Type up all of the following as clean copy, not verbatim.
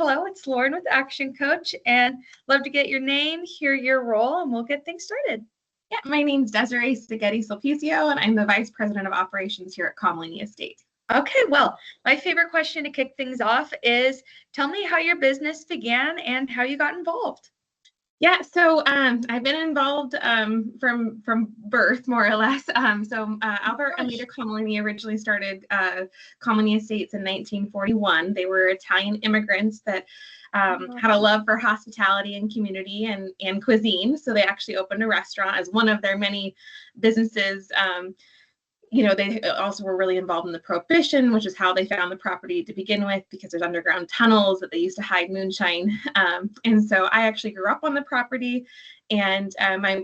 Hello, it's Lauren with Action Coach, and love to get your name, hear your role, and we'll get things started. Yeah, my name's Desiree Spaghetti-Sulpicio, and I'm the Vice President of Operations here at Commellini Estate. Okay, well, my favorite question to kick things off is, tell me how your business began and how you got involved. Yeah, so I've been involved from birth, more or less. Albert and Lita Commellini originally started Commellini Estates in 1941. They were Italian immigrants that had a love for hospitality and community and cuisine. So they actually opened a restaurant as one of their many businesses. They also were really involved in the Prohibition, which is how they found the property to begin with, because there's underground tunnels that they used to hide moonshine. And so I actually grew up on the property. And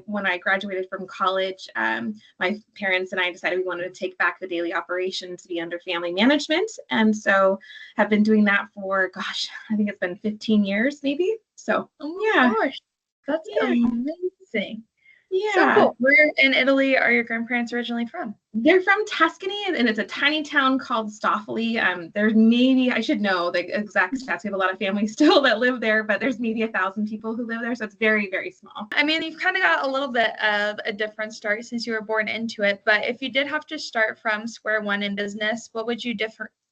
when I graduated from college, my parents and I decided we wanted to take back the daily operation to be under family management. And so have been doing that for, I think it's been 15 years, maybe. So, Gosh, that's amazing. Yeah. So cool. Where in Italy are your grandparents originally from? They're from Tuscany, and it's a tiny town called Stoffoli. There's maybe, I should know the exact stats. We have a lot of families still that live there, but there's maybe 1,000 people who live there. So it's very, very small. I mean, you've kind of got a little bit of a different start since you were born into it. But if you did have to start from square one in business, what would you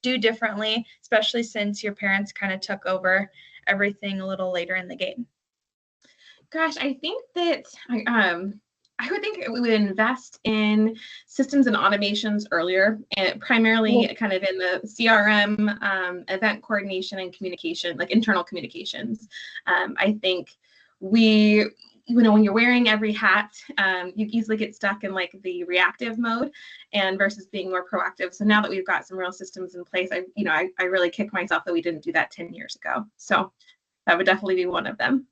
do differently, especially since your parents kind of took over everything a little later in the game? Gosh, I think that I would think we would invest in systems and automations earlier, and primarily kind of in the CRM, event coordination and communication, like internal communications. I think when you're wearing every hat, you easily get stuck in like the reactive mode and versus being more proactive. So now that we've got some real systems in place, I really kick myself that we didn't do that 10 years ago. So that would definitely be one of them.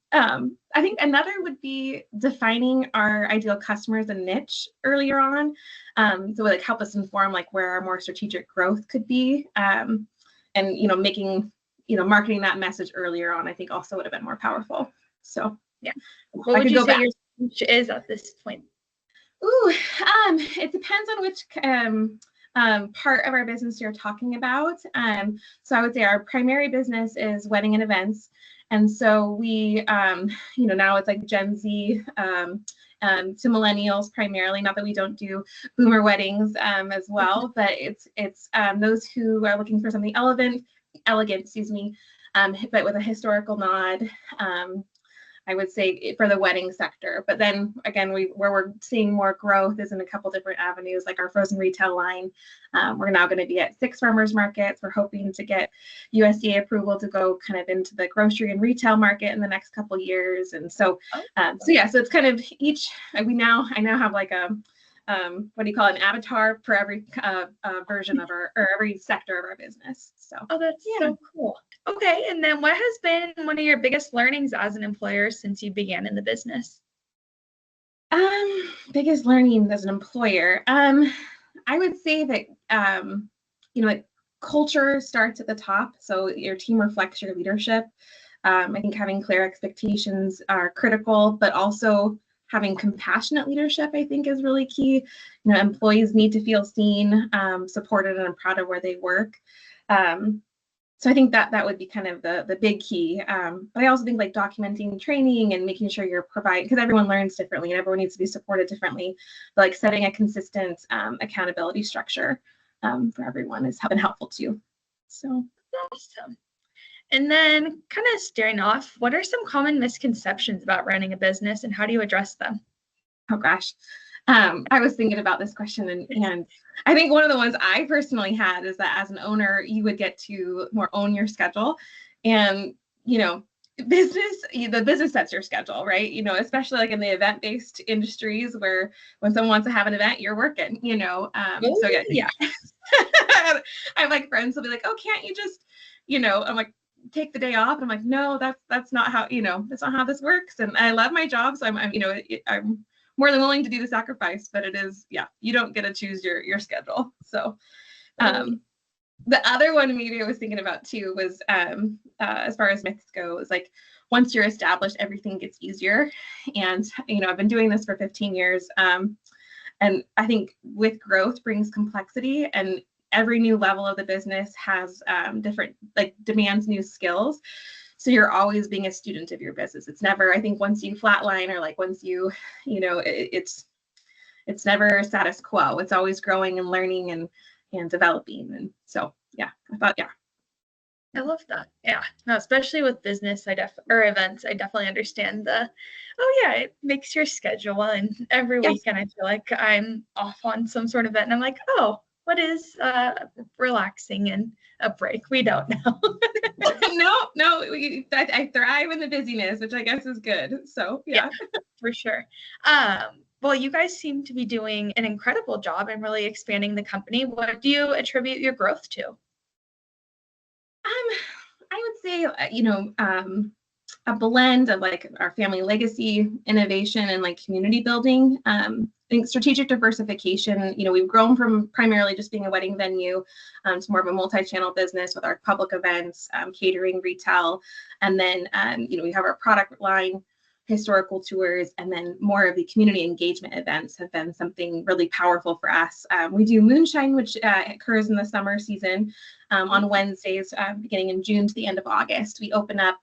I think another would be defining our ideal customers and niche earlier on. So like help us inform like where our more strategic growth could be. And, making, marketing that message earlier on, I think also would have been more powerful. So yeah. What would you say your niche is at this point? It depends on which part of our business you're talking about. So I would say our primary business is wedding and events. And so we, now it's like Gen Z to millennials primarily, not that we don't do boomer weddings as well, but it's those who are looking for something elegant, but with a historical nod. I would say for the wedding sector. But then again, where we're seeing more growth is in a couple different avenues, like our frozen retail line. We're now going to be at 6 farmers markets. We're hoping to get USDA approval to go kind of into the grocery and retail market in the next couple years. And so, so it's kind of I now have like a, what do you call it, an avatar for every version of or every sector of our business. So that's so cool. Okay, and then what has been one of your biggest learnings as an employer since you began in the business? Biggest learning as an employer. I would say that like culture starts at the top, so your team reflects your leadership. I think having clear expectations are critical, but also having compassionate leadership, I think, is really key. Employees need to feel seen, supported, and proud of where they work. So I think that would be kind of the big key. But I also think like documenting training and making sure you're providing, because everyone learns differently and everyone needs to be supported differently. But like setting a consistent accountability structure for everyone has been helpful too. So awesome. And then kind of steering off, what are some common misconceptions about running a business and how do you address them? Oh gosh. I was thinking about this question and I think one of the ones I personally had is that as an owner, you would get to more own your schedule and, the business sets your schedule, right? Especially like in the event-based industries where when someone wants to have an event, you're working, so yeah. I have like friends who'll be like, oh, can't you just, I'm like, take the day off. And I'm like, no, that's not how, that's not how this works. And I love my job. So I'm more than willing to do the sacrifice, but it is, you don't get to choose your schedule. So the other one maybe I was thinking about too was as far as myths go, is like once you're established, everything gets easier. And, I've been doing this for 15 years. And I think with growth brings complexity, and every new level of the business has different, like demands new skills. So you're always being a student of your business. It's never, I think once you flatline or like once you, it's never status quo. It's always growing and learning and developing. And so, yeah, I thought, yeah. I love that. Yeah. No, especially with business, or events, I definitely understand oh yeah, it makes your schedule. And every Yes. weekend I feel like I'm off on some sort of event and I'm like, oh, what is relaxing and a break? We don't know. No, I thrive in the busyness, which I guess is good. So yeah. For sure. Well, you guys seem to be doing an incredible job and really expanding the company. What do you attribute your growth to? I would say, a blend of like our family legacy, innovation, and like community building. I think strategic diversification, we've grown from primarily just being a wedding venue to more of a multi-channel business with our public events, catering, retail, and then, we have our product line, historical tours, and then more of the community engagement events have been something really powerful for us. We do moonshine, which occurs in the summer season on Wednesdays, beginning in June to the end of August. We open up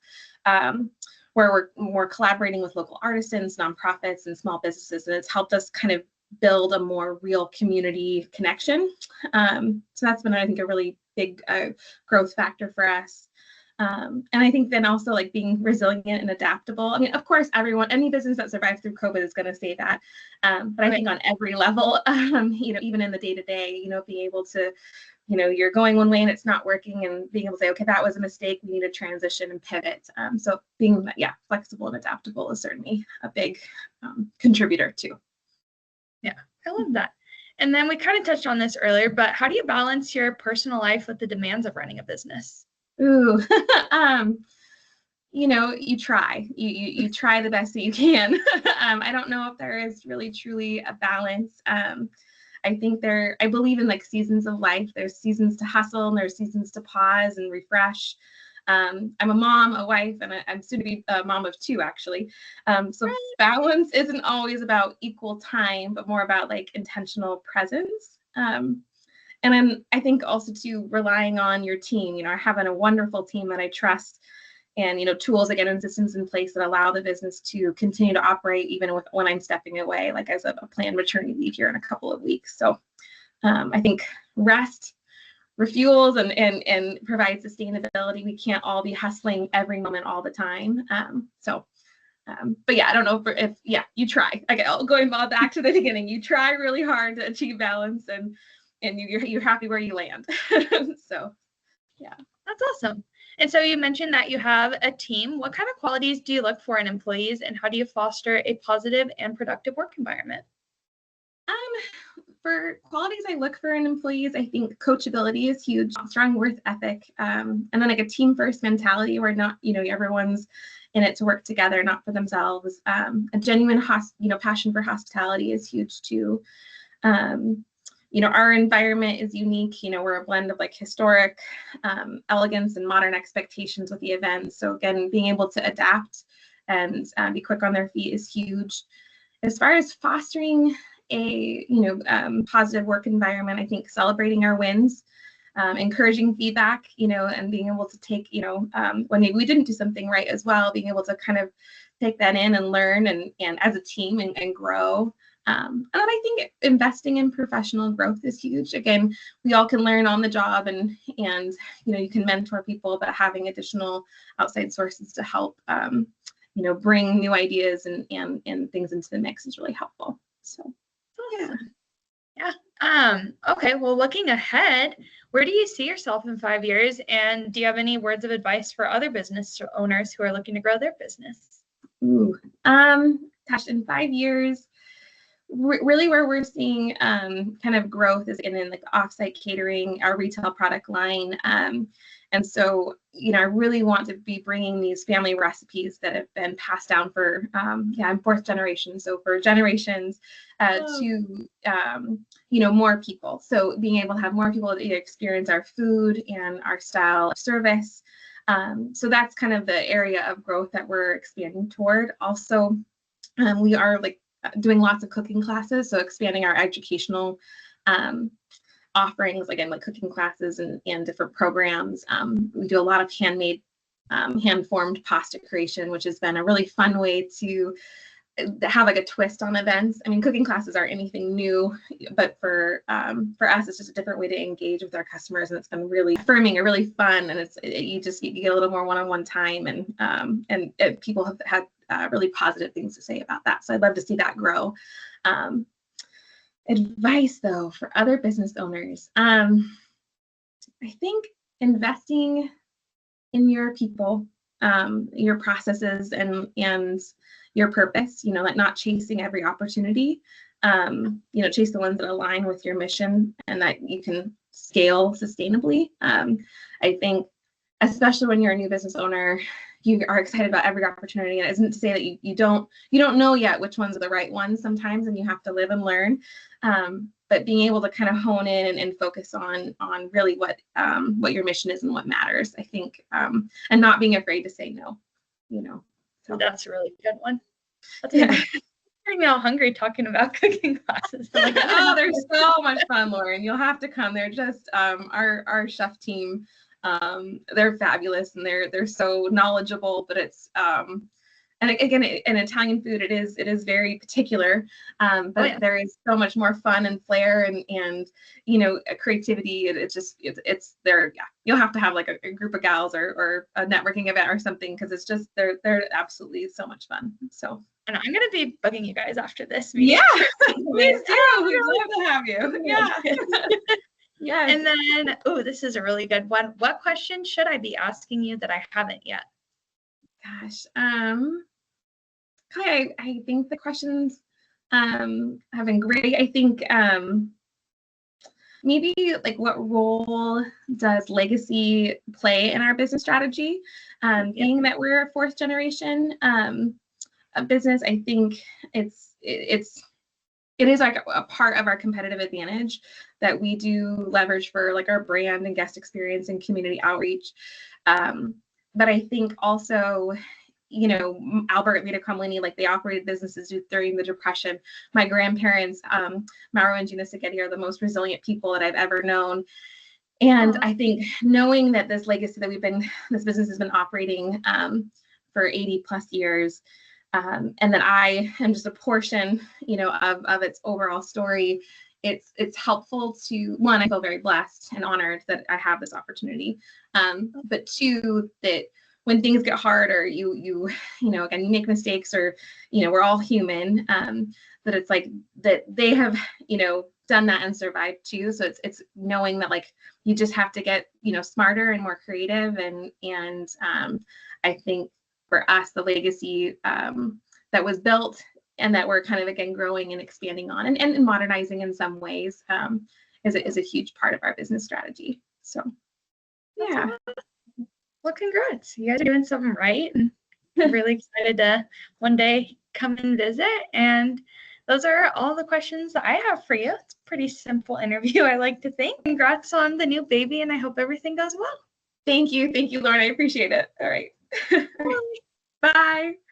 where we're collaborating with local artisans, nonprofits, and small businesses, and it's helped us kind of build a more real community connection. So that's been, I think, a really big growth factor for us. And I think then also like being resilient and adaptable. I mean, of course, any business that survives through COVID is going to say that. But I think on every level, even in the day-to-day, being able to, you're going one way and it's not working, and being able to say, okay, that was a mistake. We need to transition and pivot. So being, flexible and adaptable is certainly a big contributor too. Yeah, I love that. And then we kind of touched on this earlier, but how do you balance your personal life with the demands of running a business? Ooh, you try. You try the best that you can. I don't know if there is really truly a balance. I think I believe in like seasons of life. There's seasons to hustle and there's seasons to pause and refresh. I'm a mom, a wife, and I'm soon to be a mom of two, actually. So balance isn't always about equal time, but more about like intentional presence. And then I think also too, relying on your team, having a wonderful team that I trust, and, tools again and systems in place that allow the business to continue to operate even when I'm stepping away, like as a planned maternity leave here in a couple of weeks. So I think rest refuels and provides sustainability. We can't all be hustling every moment all the time. But yeah, I don't know if you try. Okay, going back to the beginning, you try really hard to achieve balance, and you're happy where you land. So yeah, that's awesome. And so you mentioned that you have a team. What kind of qualities do you look for in employees, and how do you foster a positive and productive work environment? For qualities I look for in employees, I think coachability is huge, strong work ethic, and then like a team first mentality where not, everyone's in it to work together, not for themselves. A genuine passion for hospitality is huge too. Our environment is unique. We're a blend of like historic elegance and modern expectations with the event. So again, being able to adapt and be quick on their feet is huge. As far as fostering a positive work environment, I think celebrating our wins, encouraging feedback, and being able to take, when maybe we didn't do something right as well, being able to kind of take that in and learn and as a team and grow. And then I think investing in professional growth is huge. Again, we all can learn on the job and you can mentor people, but having additional outside sources to help, bring new ideas and things into the mix is really helpful. So, yeah. Okay. Well, looking ahead, where do you see yourself in 5 years? And do you have any words of advice for other business owners who are looking to grow their business? Gosh, in 5 years, really where we're seeing kind of growth is in like offsite catering, our retail product line. And so, I really want to be bringing these family recipes that have been passed down for, I'm fourth generation. So for generations to, more people. So being able to have more people that experience our food and our style of service. So that's kind of the area of growth that we're expanding toward. Also, we are like doing lots of cooking classes. So expanding our educational offerings, again, like cooking classes and different programs. We do a lot of handmade hand-formed pasta creation, which has been a really fun way to have like a twist on events. I mean, cooking classes aren't anything new, but for us, it's just a different way to engage with our customers, and it's been really affirming and really fun. And you get a little more one-on-one time, and people have had really positive things to say about that. So I'd love to see that grow. Advice though for other business owners, I think investing in your people, your processes, and your purpose, like not chasing every opportunity, chase the ones that align with your mission and that you can scale sustainably. I think, especially when you're a new business owner, you are excited about every opportunity. And it isn't to say that you don't know yet which ones are the right ones sometimes, and you have to live and learn. But being able to kind of hone in and focus on really what your mission is and what matters, I think, and not being afraid to say no, So that's a really good one. That's making me all hungry talking about cooking classes. Like, oh, they're so much fun, Lauren. You'll have to come. They're just our chef team. They're fabulous, and they're so knowledgeable. But it's and again, in Italian food, it is very particular. But there is so much more fun and flair and creativity. It's there. Yeah, you'll have to have like a group of gals or a networking event or something, because it's just they're absolutely so much fun. So. And I'm gonna be bugging you guys after this meeting. Yeah, please do. We'd love to have you. Yeah. Yeah. And then, this is a really good one. What question should I be asking you that I haven't yet? Gosh, I think the questions have been great. I think maybe like, what role does legacy play in our business strategy? Being that we're a fourth generation business, I think it is like a part of our competitive advantage that we do leverage for like our brand and guest experience and community outreach. But I think also, Albert and Vita Commellini, like, they operated businesses during the Depression. My grandparents, Mauro and Gina Sigeti, are the most resilient people that I've ever known. And I think knowing that this legacy that this business has been operating for 80 plus years, and that I am just a portion, of its overall story, it's helpful to, one, I feel very blessed and honored that I have this opportunity. But two, that when things get hard, or you again, you make mistakes, or, we're all human, that it's like that they have, done that and survived too. So it's knowing that, like, you just have to get, smarter and more creative. And I think for us, the legacy that was built and that we're kind of, again, growing and expanding on and modernizing in some ways is a huge part of our business strategy. So, yeah. Well, congrats. You guys are doing something right, and I'm really excited to one day come and visit. And those are all the questions that I have for you. It's a pretty simple interview, I like to think. Congrats on the new baby, and I hope everything goes well. Thank you. Thank you, Lauren. I appreciate it. All right. Bye.